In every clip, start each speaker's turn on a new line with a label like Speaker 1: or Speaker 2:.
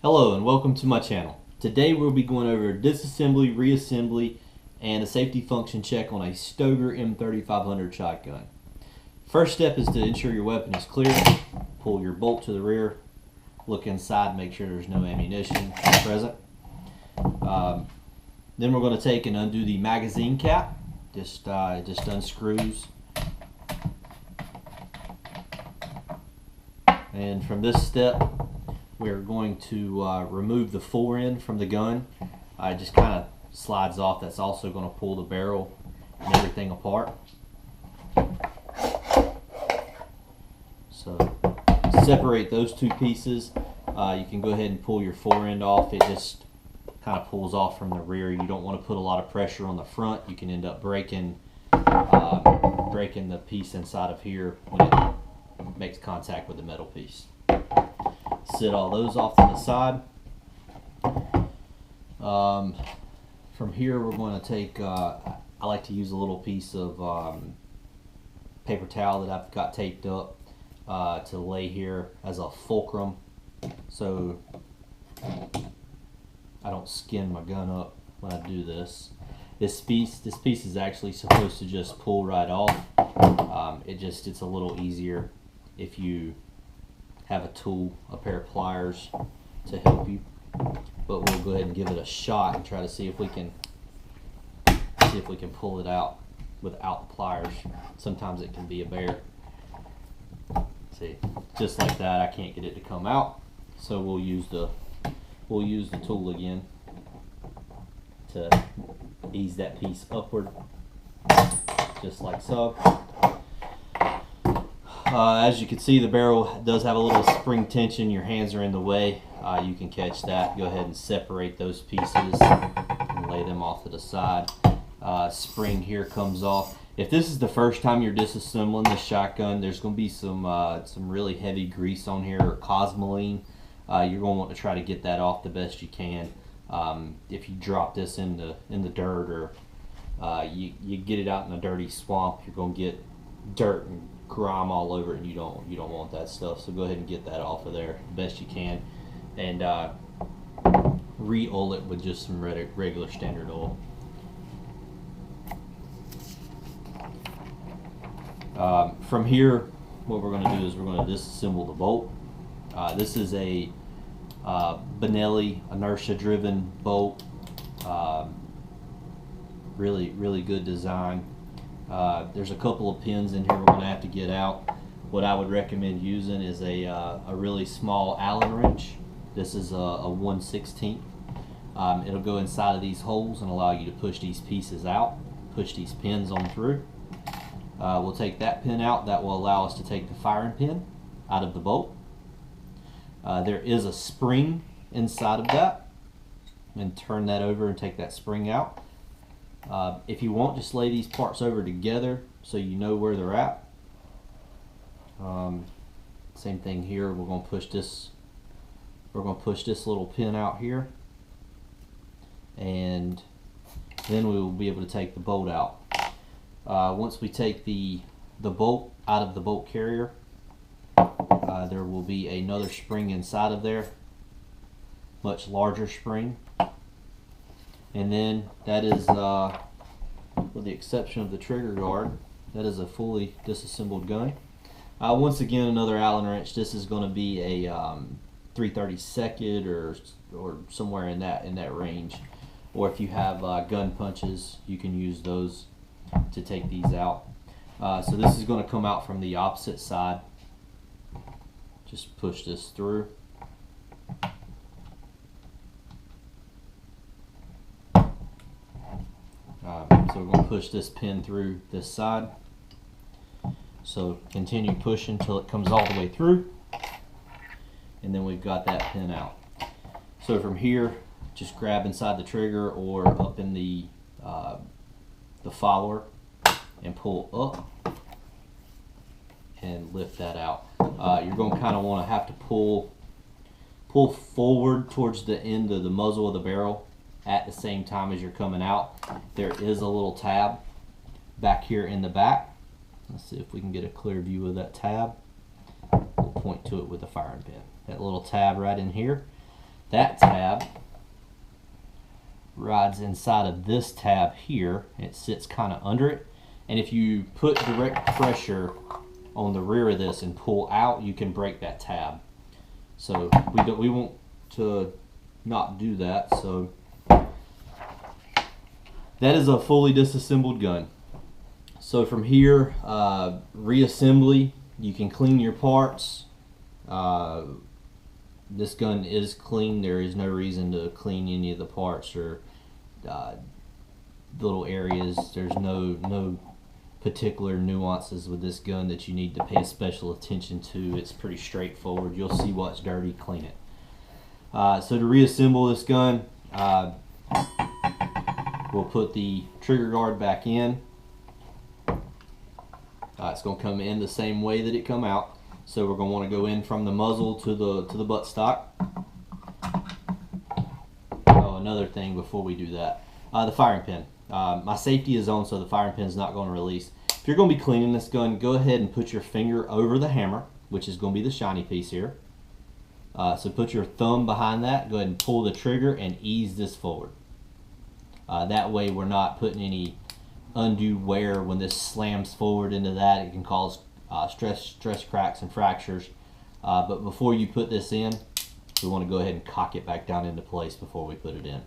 Speaker 1: Hello and welcome to my channel. Today we'll be going over disassembly, reassembly, and a safety function check on a Stoeger M3500 shotgun. First step is to ensure your weapon is clear. Pull your bolt to the rear, look inside, make sure there's no ammunition present. Then we're going to take and undo the magazine cap. Just unscrews. And from this step, we're going to remove the forend from the gun. It just kind of slides off. That's also going to pull the barrel and everything apart. So separate those two pieces. You can go ahead and pull your forend off. It just kind of pulls off from the rear. You don't want to put a lot of pressure on the front. You can end up breaking the piece inside of here when it makes contact with the metal piece. Sit all those off to the side. From here we're going to take, I like to use a little piece of paper towel that I've got taped up to lay here as a fulcrum so I don't skin my gun up when I do this. This piece is actually supposed to just pull right off. It's a little easier if you have a tool, a pair of pliers to help you. But we'll go ahead and give it a shot and try to see if we can pull it out without the pliers. Sometimes it can be a bear. See, just like that, I can't get it to come out. So we'll use the tool again to ease that piece upward, just like so. As you can see, the barrel does have a little spring tension. Your hands are in the way. You can catch that. Go ahead and separate those pieces and lay them off to the side. Spring here comes off. If this is the first time you're disassembling this shotgun, there's going to be some really heavy grease on here, or cosmoline. You're going to want to try to get that off the best you can. If you drop this in the dirt, or you get it out in a dirty swamp, you're going to get dirt and grime all over it, and you don't want that stuff. So go ahead and get that off of there the best you can, and re-oil it with just some regular standard oil. From here, what we're going to do is we're going to disassemble the bolt. This is a Benelli inertia driven bolt. Really good design. There's a couple of pins in here we're going to have to get out. What I would recommend using is a really small Allen wrench. This is a 1/16. It'll go inside of these holes and allow you to push these pieces out, push these pins on through. We'll take that pin out. That will allow us to take the firing pin out of the bolt. There is a spring inside of that, and turn that over and take that spring out. If you want, just lay these parts over together so you know where they're at. Same thing here. We're going to push this little pin out here, and then we will be able to take the bolt out. Once we take the bolt out of the bolt carrier, there will be another spring inside of there, much larger spring. And then that is, with the exception of the trigger guard, that is a fully disassembled gun. Once again, another Allen wrench. This is going to be a 3/32 or somewhere in that range. Or if you have gun punches, you can use those to take these out. So this is going to come out from the opposite side. Just push this through. So we're going to push this pin through this side. So continue pushing until it comes all the way through, and then we've got that pin out. So from here, just grab inside the trigger or up in the follower and pull up and lift that out. You're going to kind of want to have to pull forward towards the end of the muzzle of the barrel at the same time as you're coming out. There is a little tab back here in the back. Let's see if we can get a clear view of that tab. We'll point to it with a firing pin. That little tab right in here. That tab rides inside of this tab here. It sits kind of under it, and if you put direct pressure on the rear of this and pull out, you can break that tab. So we want to not do that. So that is a fully disassembled gun. So from here, reassembly, you can clean your parts. This gun is clean. There is no reason to clean any of the parts or little areas. There's no particular nuances with this gun that you need to pay special attention to. It's pretty straightforward. You'll see what's dirty, clean it. So to reassemble this gun, we'll put the trigger guard back in. It's going to come in the same way that it come out. So we're going to want to go in from the muzzle to the buttstock. Oh, another thing before we do that, the firing pin. My safety is on, so the firing pin is not going to release. If you're going to be cleaning this gun, go ahead and put your finger over the hammer, which is going to be the shiny piece here. So put your thumb behind that, go ahead and pull the trigger and ease this forward. That way we're not putting any undue wear. When this slams forward into that, it can cause stress cracks and fractures. But before you put this in, we want to go ahead and cock it back down into place before we put it in.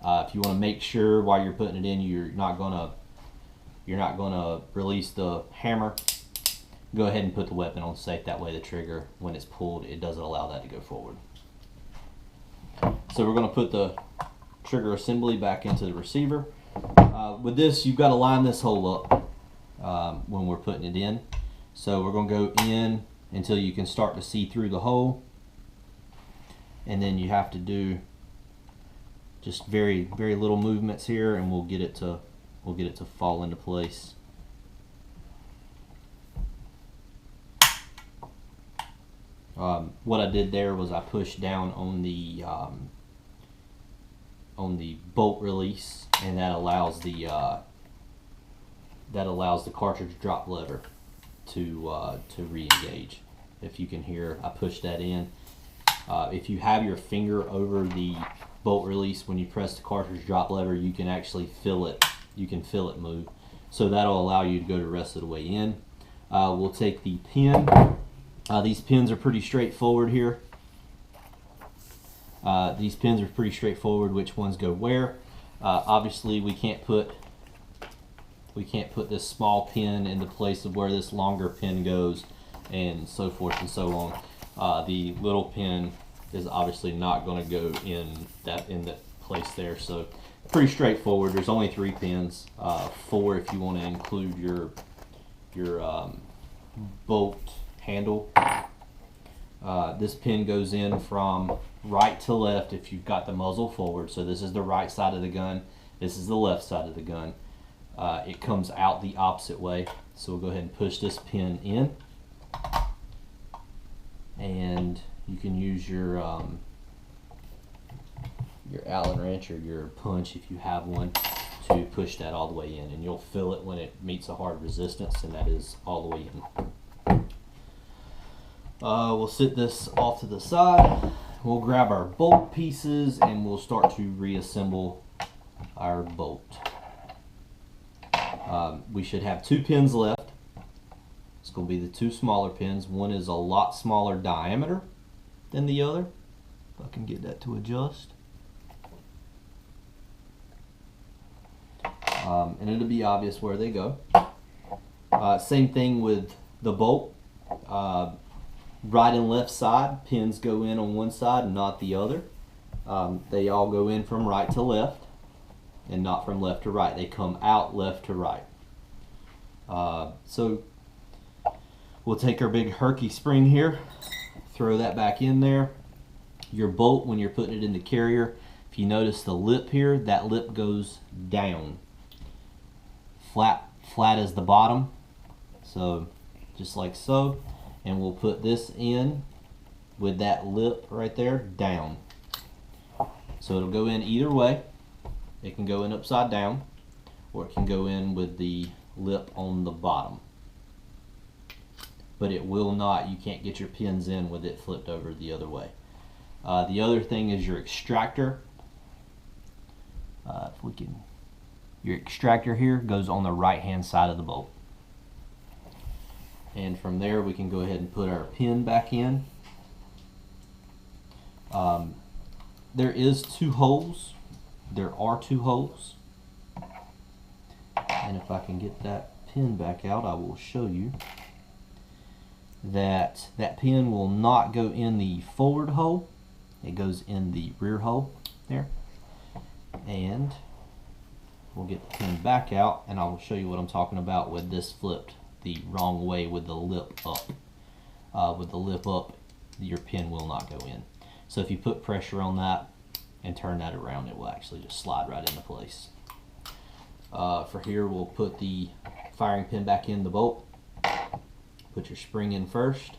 Speaker 1: If you want to make sure while you're putting it in you're not gonna release the hammer, go ahead and put the weapon on safe. That way the trigger, when it's pulled, it doesn't allow that to go forward. So we're going to put the trigger assembly back into the receiver. With this, you've got to line this hole up when we're putting it in. So we're going to go in until you can start to see through the hole, and then you have to do just very little movements here, and we'll get it to fall into place. What I did there was I pushed down on the bolt release, and that allows the cartridge drop lever to re-engage. If you can hear, I pushed that in. If you have your finger over the bolt release when you press the cartridge drop lever, you can actually feel it. You can feel it move. So that'll allow you to go the rest of the way in. We'll take the pin. These pins are pretty straightforward here. These pins are pretty straightforward, which ones go where. Obviously we can't put this small pin in the place of where this longer pin goes, and so forth and so on. The little pin is obviously not going to go in that place there. So pretty straightforward. There's only 3 pins, 4 if you want to include your bolt handle. This pin goes in from right to left if you've got the muzzle forward. So this is the right side of the gun, this is the left side of the gun. It comes out the opposite way. So we'll go ahead and push this pin in, and you can use your Allen wrench or your punch, if you have one, to push that all the way in, and you'll feel it when it meets a hard resistance, and that is all the way in. We'll sit this off to the side. We'll grab our bolt pieces and we'll start to reassemble our bolt. We should have 2 pins left. It's going to be the 2 smaller pins. One is a lot smaller diameter than the other. If I can get that to adjust. And it'll be obvious where they go. Same thing with the bolt. Right and left side, pins go in on one side and not the other. They all go in from right to left and not from left to right. They come out left to right. So we'll take our big herky spring here, throw that back in there. Your bolt, when you're putting it in the carrier, if you notice the lip here, that lip goes down. Flat as the bottom. So just like so. And we'll put this in with that lip right there down. So it'll go in either way. It can go in upside down, or it can go in with the lip on the bottom. But it will not, you can't get your pins in with it flipped over the other way. The other thing is your extractor. Your extractor here goes on the right hand side of the bolt. And from there we can go ahead and put our pin back in. There is two holes. There are two holes. And if I can get that pin back out, I will show you that that pin will not go in the forward hole. It goes in the rear hole there. And we'll get the pin back out, and I will show you what I'm talking about with this flipped the wrong way with the lip up. With the lip up, your pin will not go in. So if you put pressure on that and turn that around, it will actually just slide right into place. For here, we'll put the firing pin back in the bolt. Put your spring in first,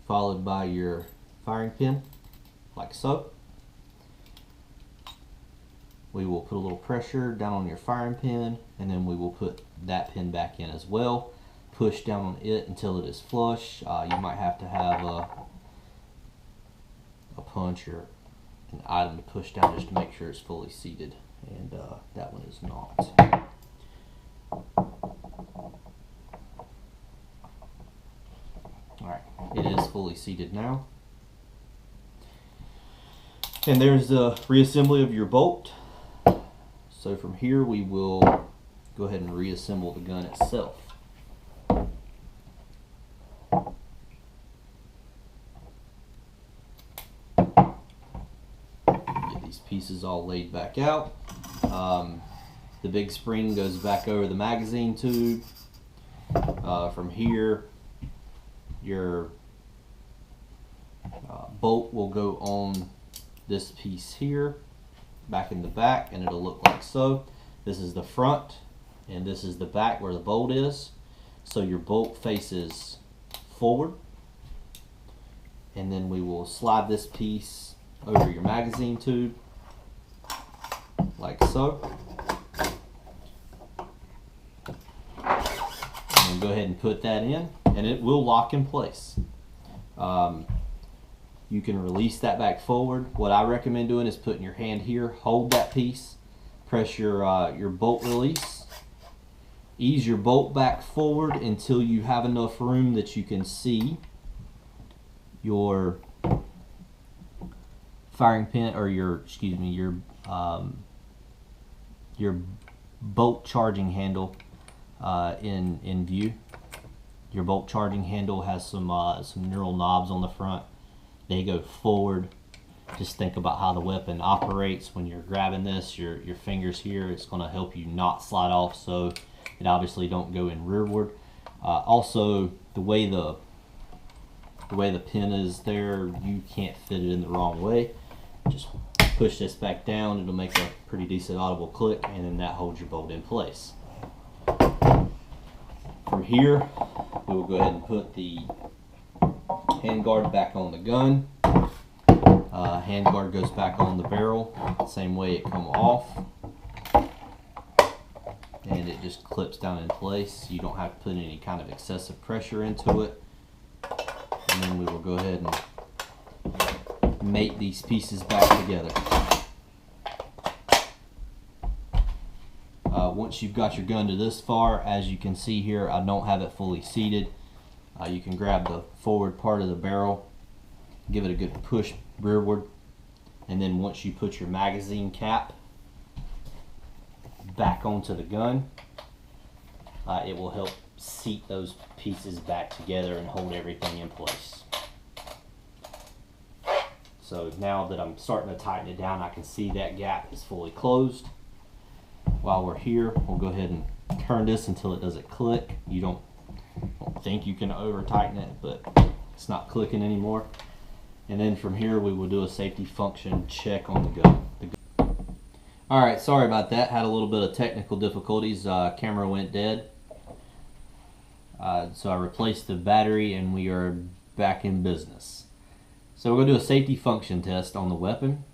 Speaker 1: followed by your firing pin, like so. We will put a little pressure down on your firing pin, and then we will put that pin back in as well. Push down on it until it is flush. You might have to have a punch or an item to push down just to make sure it's fully seated, and that one is not. Alright, it is fully seated now. And there's the reassembly of your bolt. So from here we will go ahead and reassemble the gun itself. Get these pieces all laid back out. The big spring goes back over the magazine tube. From here, your bolt will go on this piece here, back in the back, and it'll look like so. This is the front, and this is the back where the bolt is. So your bolt faces forward, and then we will slide this piece over your magazine tube, like so. And go ahead and put that in, and it will lock in place. You can release that back forward. What I recommend doing is putting your hand here, hold that piece, press your bolt release, ease your bolt back forward until you have enough room that you can see your firing pin, or your bolt charging handle in view. Your bolt charging handle has some knurled knobs on the front. They go forward. Just think about how the weapon operates when you're grabbing this. Your fingers here, it's going to help you not slide off, so it obviously don't go in rearward. Also, the way the pin is there, you can't fit it in the wrong way. Just push this back down. It'll make a pretty decent audible click, and then that holds your bolt in place. From here, we will go ahead and put the handguard back on the gun. Handguard goes back on the barrel, same way it come off, and it just clips down in place. You don't have to put any kind of excessive pressure into it. And then we will go ahead and mate these pieces back together. Once you've got your gun to this far, as you can see here, I don't have it fully seated. You can grab the forward part of the barrel, give it a good push rearward, and then once you put your magazine cap back onto the gun, it will help seat those pieces back together and hold everything in place. So now that I'm starting to tighten it down, I can see that gap is fully closed. While we're here, we'll go ahead and turn this until it doesn't click. You don't think you can over tighten it, but it's not clicking anymore. And then from here we will do a safety function check on the gun. Alright, sorry about that. Had a little bit of technical difficulties. Camera went dead. So I replaced the battery and we are back in business. So we're going to do a safety function test on the weapon.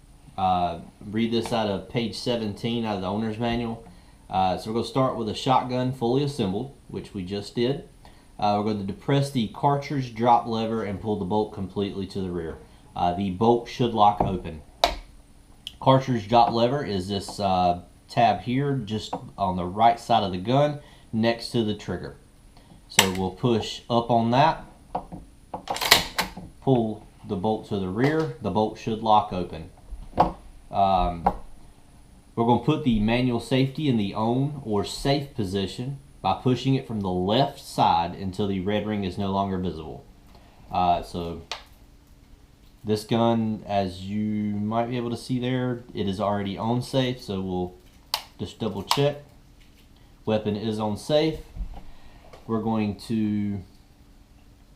Speaker 1: Read this out of page 17 out of the owner's manual. So we're going to start with a shotgun fully assembled, which we just did. We're going to depress the cartridge drop lever and pull the bolt completely to the rear. the bolt should lock open. Cartridge drop lever is this tab here, just on the right side of the gun, next to the trigger. So we'll push up on that, pull the bolt to the rear, the bolt should lock open. We're going to put the manual safety in the on or safe position by pushing it from the left side until the red ring is no longer visible. So this gun, as you might be able to see there, it is already on safe, so we'll just double check. Weapon is on safe. We're going to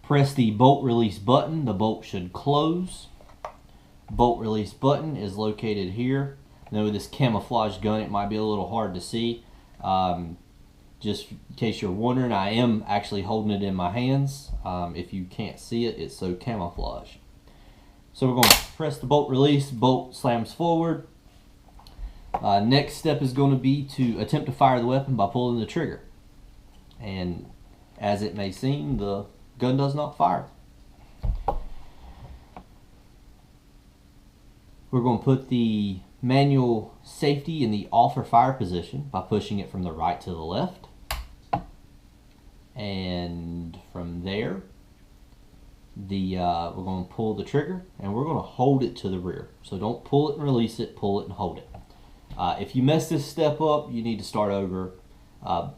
Speaker 1: press the bolt release button. The bolt should close. Bolt release button is located here. Now with this camouflage gun, it might be a little hard to see. Just in case you're wondering, I am actually holding it in my hands. If you can't see it, it's so camouflage. So we're going to press the bolt release, bolt slams forward. Next step is going to be to attempt to fire the weapon by pulling the trigger. And as it may seem, the gun does not fire. We're going to put the manual safety in the off or fire position by pushing it from the right to the left. And from there, we're going to pull the trigger and we're going to hold it to the rear. So don't pull it and release it, pull it and hold it. If you mess this step up, you need to start over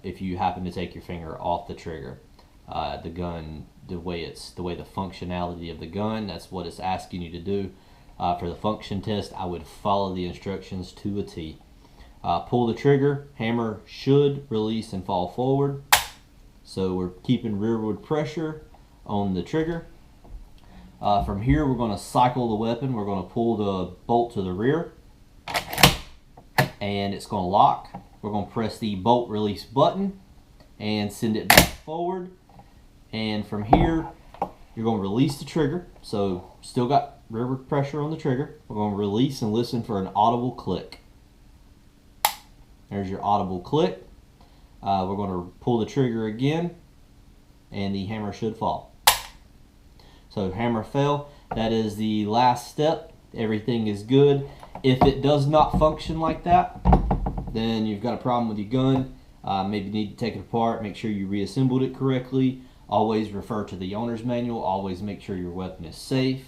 Speaker 1: if you happen to take your finger off the trigger. The gun, the way the functionality of the gun, that's what it's asking you to do. For the function test, I would follow the instructions to a T. Pull the trigger, hammer should release and fall forward. So we're keeping rearward pressure on the trigger. From here, we're going to cycle the weapon. We're going to pull the bolt to the rear, and it's going to lock. We're going to press the bolt release button and send it back forward. And from here, you're going to release the trigger. So still got rearward pressure on the trigger. We're going to release and listen for an audible click. There's your audible click. We're going to pull the trigger again, and the hammer should fall. So hammer fell. That is the last step. Everything is good. If it does not function like that, then you've got a problem with your gun. Maybe you need to take it apart, make sure you reassembled it correctly. Always refer to the owner's manual. Always make sure your weapon is safe.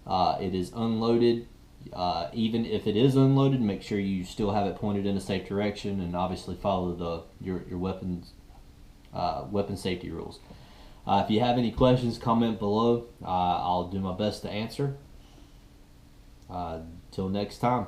Speaker 1: It is unloaded. Even if it is unloaded, make sure you still have it pointed in a safe direction, and obviously follow your weapon safety rules. If you have any questions, comment below. I'll do my best to answer. Till next time.